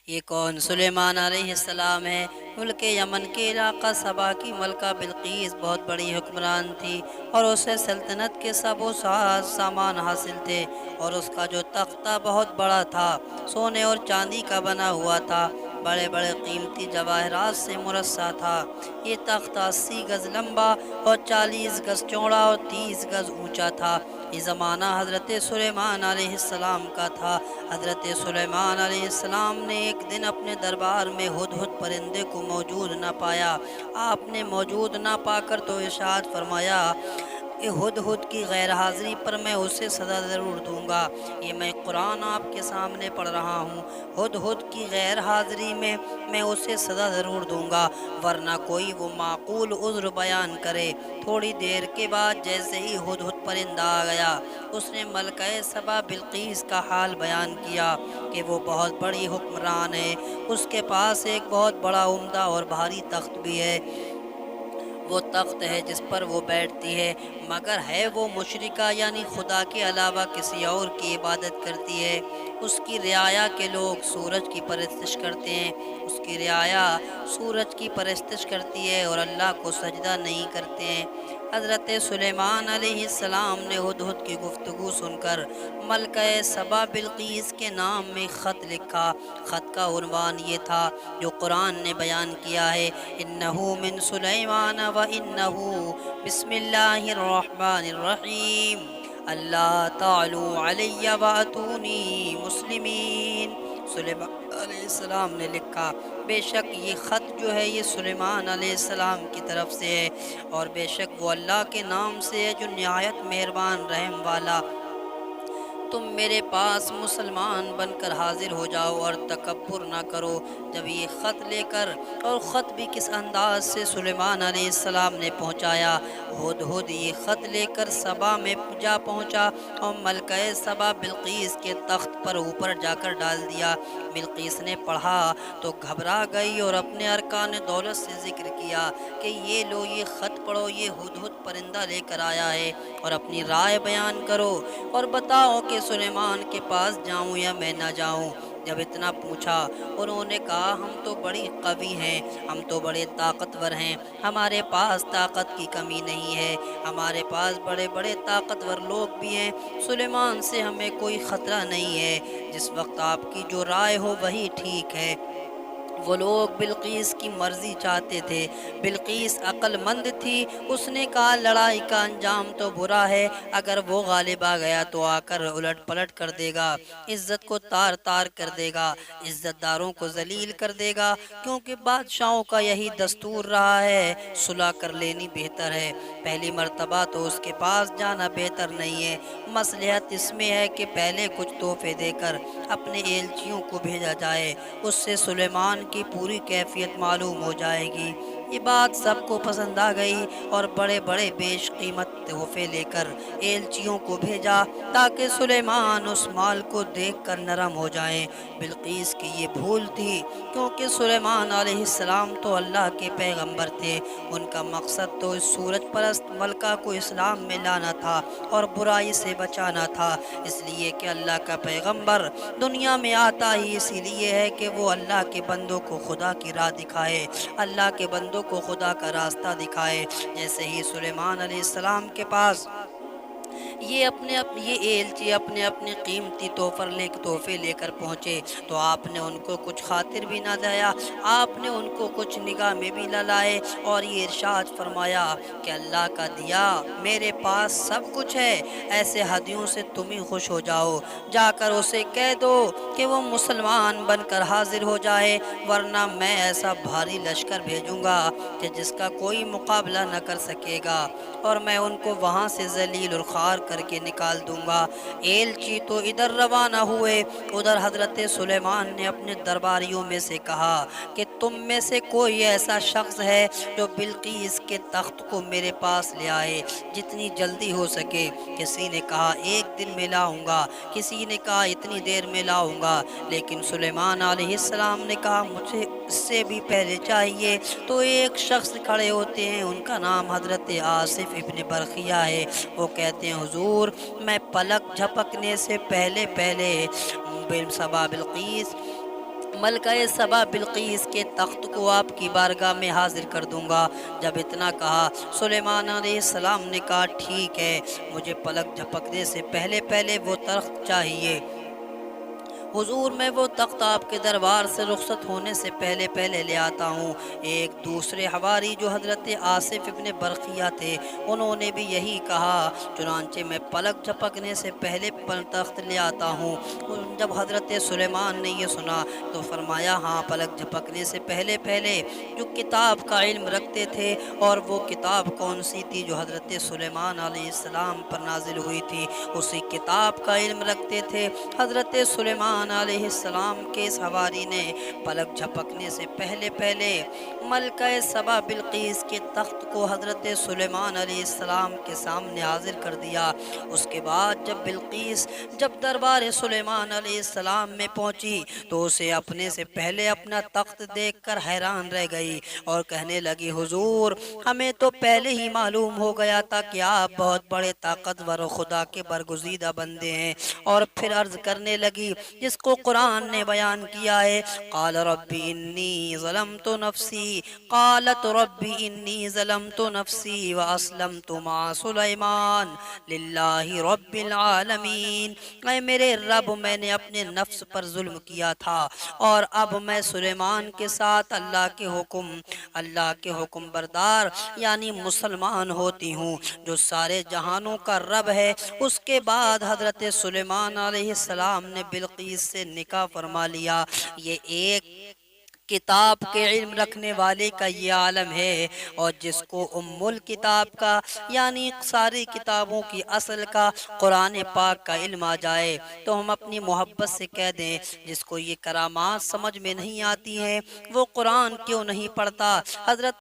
یہ کون؟ سلیمان علیہ السلام ہے۔ ملک یمن کے علاقہ سبا کی ملکہ بلقیس بہت بڑی حکمران تھی، اور اسے سلطنت کے سب و سامان حاصل تھے، اور اس کا جو تختہ بہت بڑا تھا، سونے اور چاندی کا بنا ہوا تھا، بڑے بڑے قیمتی جواہرات سے مرصع تھا۔ یہ تخت 80 گز لمبا اور 40 گز چوڑا اور 30 گز اونچا تھا۔ یہ زمانہ حضرت سلیمان علیہ السلام کا تھا۔ حضرت سلیمان علیہ السلام نے ایک دن اپنے دربار میں ہدہد پرندے کو موجود نہ پایا۔ آپ نے موجود نہ پا کر تو ارشاد فرمایا کہ ہدہد کی غیر حاضری پر میں اسے سزا ضرور دوں گا۔ یہ میں قرآن آپ کے سامنے پڑھ رہا ہوں۔ ہدہد کی غیر حاضری میں اسے سزا ضرور دوں گا، ورنہ کوئی وہ معقول عذر بیان کرے۔ تھوڑی دیر کے بعد جیسے ہی ہدہد پرندہ آ گیا، اس نے ملکہ سبا بلقیس کا حال بیان کیا کہ وہ بہت بڑی حکمران ہے، اس کے پاس ایک بہت بڑا عمدہ اور بھاری تخت بھی ہے۔ وہ تخت ہے جس پر وہ بیٹھتی ہے، مگر ہے وہ مشرکہ، یعنی خدا کے علاوہ کسی اور کی عبادت کرتی ہے۔ اس کی رعایا کے لوگ سورج کی پرستش کرتے ہیں، اس کی رعایا سورج کی پرستش کرتی ہے اور اللہ کو سجدہ نہیں کرتے ہیں۔ حضرت سلیمان علیہ السلام نے ہدہد کی گفتگو سن کر ملکہ سبا بلقیس کے نام میں خط لکھا۔ خط کا عنوان یہ تھا جو قرآن نے بیان کیا ہے، انہو من سلیمان و انہو بسم اللہ الرحمن الرحیم، اللہ تعالی علی واتونی مسلمین۔ سلیمان علیہ السلام نے لکھا، بے شک یہ خط جو ہے یہ سلیمان علیہ السلام کی طرف سے ہے، اور بے شک وہ اللہ کے نام سے ہے جو نہایت مہربان رحم والا۔ تم میرے پاس مسلمان بن کر حاضر ہو جاؤ اور تکبر نہ کرو۔ جب یہ خط لے کر، اور خط بھی کس انداز سے سلیمان علیہ السلام نے پہنچایا، ہدہد یہ خط لے کر سبا میں جا پہنچا اور ملکہ سبا بلقیس کے تخت پر اوپر جا کر ڈال دیا۔ بلقیس نے پڑھا تو گھبرا گئی اور اپنے ارکان دولت سے ذکر کیا کہ یہ لو، یہ خط پڑھو، یہ ہدہد پرندہ لے کر آیا ہے، اور اپنی رائے بیان کرو اور بتاؤ کہ سلیمان کے پاس جاؤں یا میں نہ جاؤں۔ جب اتنا پوچھا، انہوں نے کہا، ہم تو بڑی قوی ہیں، ہم تو بڑے طاقتور ہیں، ہمارے پاس طاقت کی کمی نہیں ہے، ہمارے پاس بڑے بڑے طاقتور لوگ بھی ہیں، سلیمان سے ہمیں کوئی خطرہ نہیں ہے، جس وقت آپ کی جو رائے ہو وہی ٹھیک ہے۔ وہ لوگ بلقیس کی مرضی چاہتے تھے۔ بلقیس عقل مند تھی، اس نے کہا لڑائی کا انجام تو برا ہے، اگر وہ غالب آ گیا تو آ کر الٹ پلٹ کر دے گا، عزت کو تار تار کر دے گا، عزت داروں کو ذلیل کر دے گا، کیونکہ بادشاہوں کا یہی دستور رہا ہے، صلح کر لینی بہتر ہے، پہلی مرتبہ تو اس کے پاس جانا بہتر نہیں ہے۔ مصلحت اس میں ہے کہ پہلے کچھ تحفے دے کر اپنے ایلچیوں کو بھیجا جائے، اس سے سلیمان کی پوری کیفیت معلوم ہو جائے گی۔ یہ بات سب کو پسند آ گئی اور بڑے بڑے بیش قیمت تحفے لے کر ایلچیوں کو بھیجا تاکہ سلیمان اس مال کو دیکھ کر نرم ہو جائیں۔ بلقیس کی یہ بھول تھی، کیونکہ سلیمان علیہ السلام تو اللہ کے پیغمبر تھے، ان کا مقصد تو اس سورج پرست ملکہ کو اسلام میں لانا تھا اور برائی سے بچانا تھا، اس لیے کہ اللہ کا پیغمبر دنیا میں آتا ہی اسی لیے ہے کہ وہ اللہ کے بندوں کو خدا کی راہ دکھائے، اللہ کے بندوں کو خدا کا راستہ دکھائے۔ جیسے ہی سلیمان علیہ السلام کے پاس یہ ایلچی اپنے قیمتی تحفے لے کر پہنچے تو آپ نے ان کو کچھ خاطر بھی نہ دیا، آپ نے ان کو کچھ نگاہ میں بھی نہ لائے، اور یہ ارشاد فرمایا کہ اللہ کا دیا میرے پاس سب کچھ ہے، ایسے ہدیوں سے تم ہی خوش ہو جاؤ، جا کر اسے کہہ دو کہ وہ مسلمان بن کر حاضر ہو جائے، ورنہ میں ایسا بھاری لشکر بھیجوں گا کہ جس کا کوئی مقابلہ نہ کر سکے گا، اور میں ان کو وہاں سے ذلیل اور خوار کر کے نکال دوں گا۔ ایلچی تو ادھر روانہ ہوئے، ادھر حضرت سلیمان نے اپنے درباریوں میں سے کہا کہ تم میں سے کوئی ایسا شخص ہے جو بلقیس کے تخت کو میرے پاس لے آئے، جتنی جلدی ہو سکے۔ کسی نے کہا 1 دن میں لاؤں گا، کسی نے کہا اتنی دیر میں لاؤں گا، لیکن سلیمان علیہ السلام نے کہا مجھے اس سے بھی پہلے چاہیے۔ تو ایک شخص کھڑے ہوتے ہیں، ان کا نام حضرت آصف ابن برخیہ ہے، وہ کہتے ہیں حضور میں پلک جھپکنے سے پہلے سبا بلقیس ملکہ سبا بلقیس کے تخت کو آپ کی بارگاہ میں حاضر کر دوں گا۔ جب اتنا کہا سلیمان علیہ السلام نے کہا ٹھیک ہے، مجھے پلک جھپکنے سے پہلے پہلے وہ تخت چاہیے۔ حضور میں وہ تخت آپ کے دربار سے رخصت ہونے سے پہلے پہلے لے آتا ہوں۔ ایک دوسرے حواری جو حضرت آصف ابن برقیہ تھے، انہوں نے بھی یہی کہا، چنانچہ میں پلک جھپکنے سے پہلے تخت لے آتا ہوں۔ جب حضرت سلیمان نے یہ سنا تو فرمایا ہاں، پلک جھپکنے سے پہلے پہلے جو کتاب کا علم رکھتے تھے، اور وہ کتاب کون سی تھی جو حضرت سلیمان علیہ السلام پر نازل ہوئی تھی، اسی کتاب کا علم رکھتے تھے۔ حضرت سلیمان علیہ السلام کے اس حواری نے پلک جھپکنے سے پہلے پہلے ملکہ سبا بلقیس کے تخت کو حضرت سلیمان علیہ السلام کے سامنے حاضر کر دیا۔ اس کے بعد جب بلقیس دربار سلیمان علیہ السلام میں پہنچی تو اسے اپنے سے پہلے اپنا تخت دیکھ کر حیران رہ گئی اور کہنے لگی حضور، ہمیں تو پہلے ہی معلوم ہو گیا تھا کہ آپ بہت بڑے طاقتور و خدا کے برگزیدہ بندے ہیں۔ اور پھر عرض کرنے لگی جس کو قرآن نے بیان کیا ہے، قال رب انی ظلمت نفسی، قالت رب انی ظلمت نفسی واسلمت مع سلیمان للہ رب العالمین۔ اے میرے رب، میں نے اپنے نفس پر ظلم کیا تھا اور اب میں سلیمان کے ساتھ اللہ کے حکم بردار یعنی مسلمان ہوتی ہوں، جو سارے جہانوں کا رب ہے۔ اس کے بعد حضرت سلیمان علیہ السلام نے بلقیس سے نکاح فرما لیا۔ یہ ایک کتاب کے علم رکھنے والے کا یہ عالم ہے، اور جس کو ام الکتاب کا یعنی ساری کتابوں کی اصل کا قرآن پاک کا علم آ جائے تو ہم اپنی محبت سے کہہ دیں، جس کو یہ کرامات سمجھ میں نہیں آتی ہیں وہ قرآن کیوں نہیں پڑھتا؟ حضرت